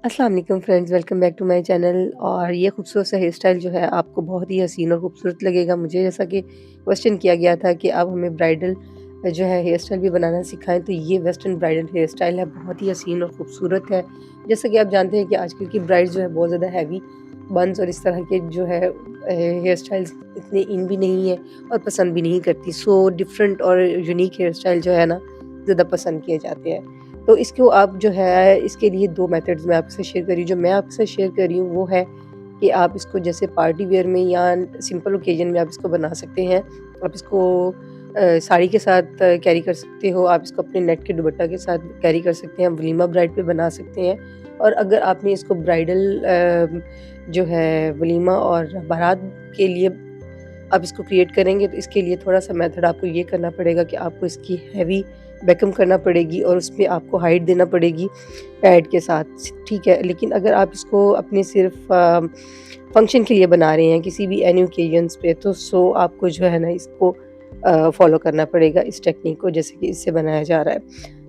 अस्सलाम वालेकुम friends, welcome back to my channel. और ये खूबसूरत सा हेयर स्टाइल जो है आपको बहुत ही हसीन और खूबसूरत लगेगा। मुझे जैसा कि क्वेश्चन किया गया था कि आप हमें ब्राइडल जो है हेयर स्टाइल भी बनाना सिखाएं, तो ये वेस्टर्न ब्राइडल हेयर स्टाइल है, बहुत ही हसीन और खूबसूरत है। जैसा कि आप जानते हैं कि आजकल की ब्राइड जो है बहुत ज़्यादा हैवी बन्स और इस तरह के जो है हेयर स्टाइल्स इतने इन भी नहीं है और पसंद भी नहीं करती। सो डिफरेंट और यूनिक हेयर स्टाइल जो है ना ज़्यादा पसंद किए जाते हैं। तो इसको आप जो है इसके लिए 2 मेथड्स मैं आपसे शेयर कर रही हूँ। जो मैं आपसे शेयर कर रही हूँ वो है कि आप इसको जैसे पार्टी वियर में या सिंपल ओकेजन में आप इसको बना सकते हैं। आप इसको साड़ी के साथ कैरी कर सकते हो, आप इसको अपने नेट के दुपट्टा के साथ कैरी कर सकते हैं, वलीमा ब्राइड पे बना सकते हैं। और अगर आपने इसको ब्राइडल जो है वलीमा और बारात के लिए आप इसको क्रिएट करेंगे, तो इसके लिए थोड़ा-सा मेथड आपको ये करना पड़ेगा कि आपको इसकी हैवी बेकम करना पड़ेगी और उसमें आपको हाइट देना पड़ेगी पैड के साथ, ठीक है। लेकिन अगर आप इसको अपने सिर्फ़ फंक्शन के लिए बना रहे हैं किसी भी एनी ओकेजन्स पे, तो आपको जो है ना इसको फ़ॉलो करना पड़ेगा इस टेक्निक को, जैसे कि इससे बनाया जा रहा है।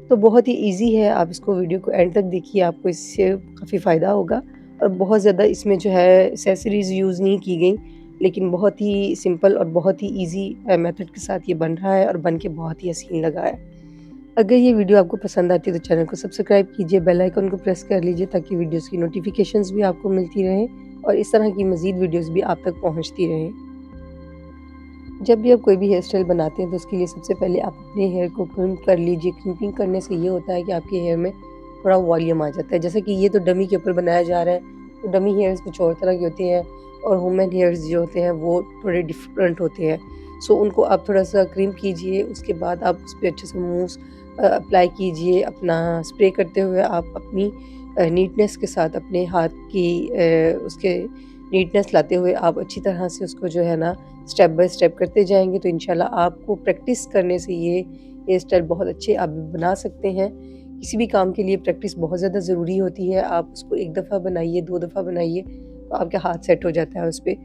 तो बहुत ही ईज़ी है, आप इसको वीडियो को एंड तक देखिए, आपको इससे काफ़ी फ़ायदा होगा। और बहुत ज़्यादा इसमें जो है एक्सेसरीज़ यूज़ नहीं की गई, लेकिन बहुत ही सिंपल और बहुत ही ईज़ी मेथड के साथ ये बन रहा है और बन के बहुत ही हसीन लगा है। अगर ये वीडियो आपको पसंद आती है तो चैनल को सब्सक्राइब कीजिए, बेल आइकन को प्रेस कर लीजिए ताकि वीडियोज़ की नोटिफ़िकेशंस भी आपको मिलती रहें और इस तरह की मज़ीद वीडियोज़ भी आप तक पहुँचती रहें। जब भी आप कोई भी हेयर स्टाइल बनाते हैं तो उसके लिए सबसे पहले आप अपने हेयर को क्रिम्प कर लीजिए। क्रिम्पिंग करने से ये होता है कि आपके हेयर में थोड़ा वॉल्यूम आ जाता है। जैसे कि ये तो डमी के ऊपर बनाया जा रहा है, तो डमी हेयर्स कुछ और तरह के होते हैं और ह्यूमन हेयर्स जो होते हैं वो थोड़े डिफरेंट होते हैं। सो उनको आप थोड़ा-सा क्रीम कीजिए, उसके बाद आप उस पे अच्छे से मूव्स अप्लाई कीजिए। अपना स्प्रे करते हुए आप अपनी नीटनेस के साथ अपने हाथ की उसके नीटनेस लाते हुए आप अच्छी तरह से उसको जो है ना स्टेप बाय स्टेप करते जाएँगे, तो इंशाल्लाह आपको प्रैक्टिस करने से ये हेयर स्टाइल बहुत अच्छे आप बना सकते हैं। किसी भी काम के लिए प्रैक्टिस बहुत ज़्यादा ज़रूरी होती है। आप उसको 1 दफ़ा बनाइए, 2 दफ़ा बनाइए, तो आपके हाथ सेट हो जाता है उस पे।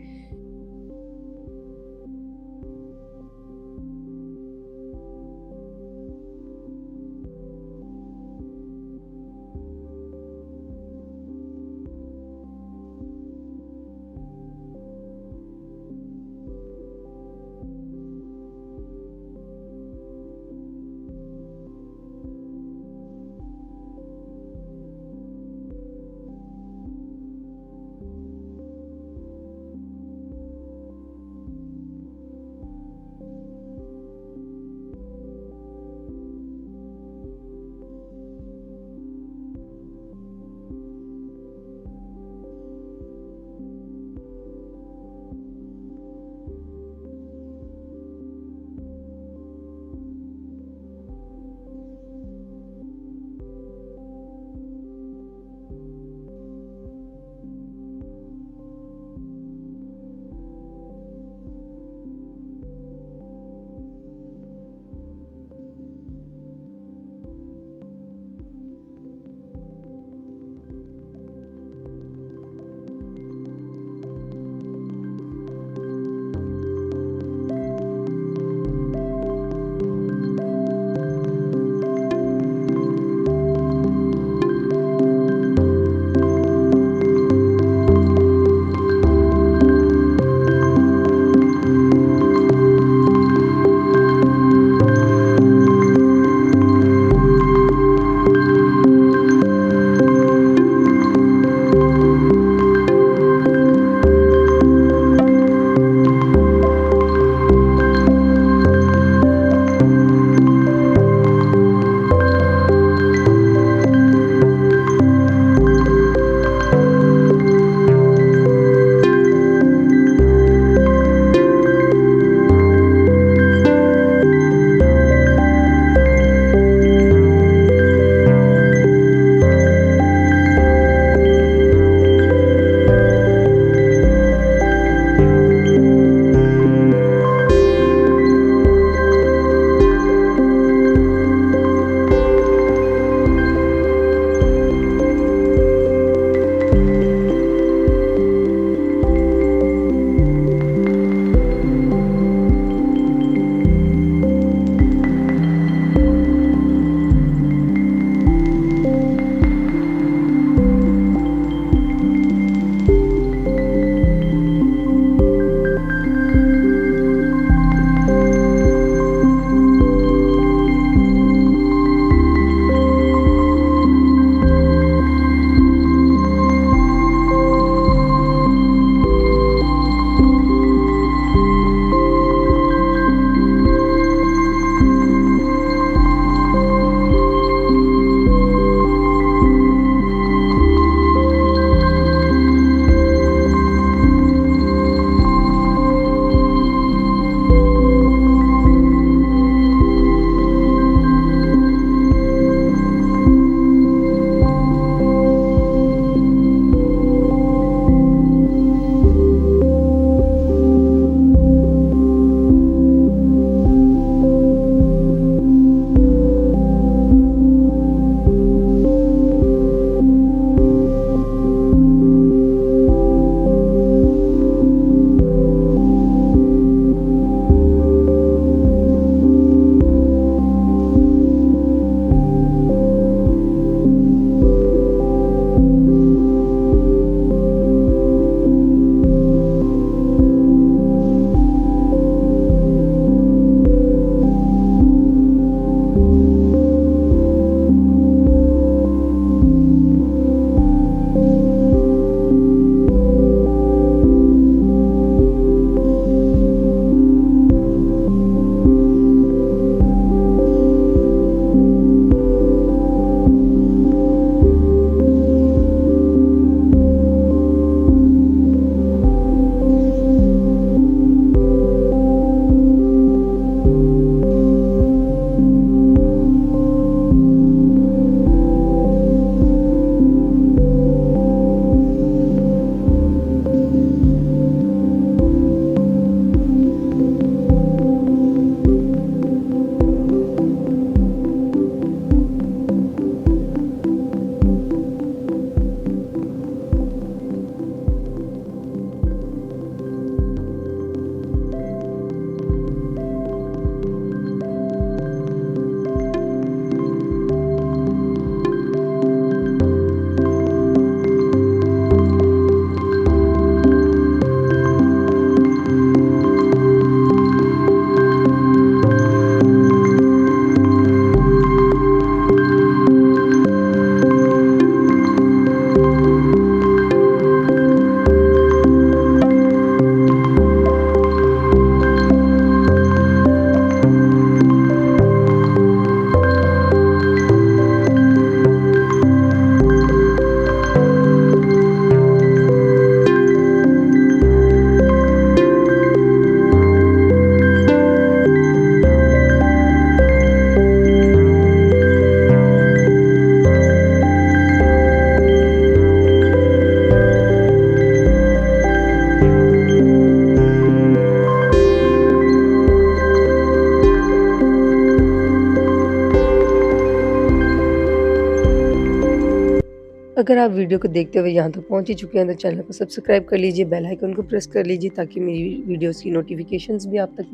अगर आप वीडियो को देखते हुए यहाँ तक पहुँच ही चुके हैं तो चैनल को सब्सक्राइब कर लीजिए, बेल आइकन को प्रेस कर लीजिए ताकि मेरी वीडियोज़ की नोटिफ़िकेशंस भी आप तक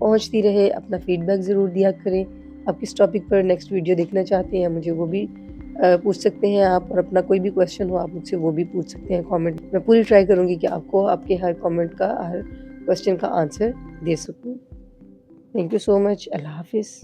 पहुँचती रहे। अपना फीडबैक ज़रूर दिया करें। आप किस टॉपिक पर नेक्स्ट वीडियो देखना चाहते हैं मुझे वो भी पूछ सकते हैं आप, और अपना कोई भी क्वेश्चन हो आप मुझसे वो भी पूछ सकते हैं कमेंट। मैं पूरी ट्राई करूँगी कि आपको आपके हर कमेंट का, हर क्वेश्चन का आंसर दे सकूँ। Thank you so much. अल्लाह हाफ़िज़।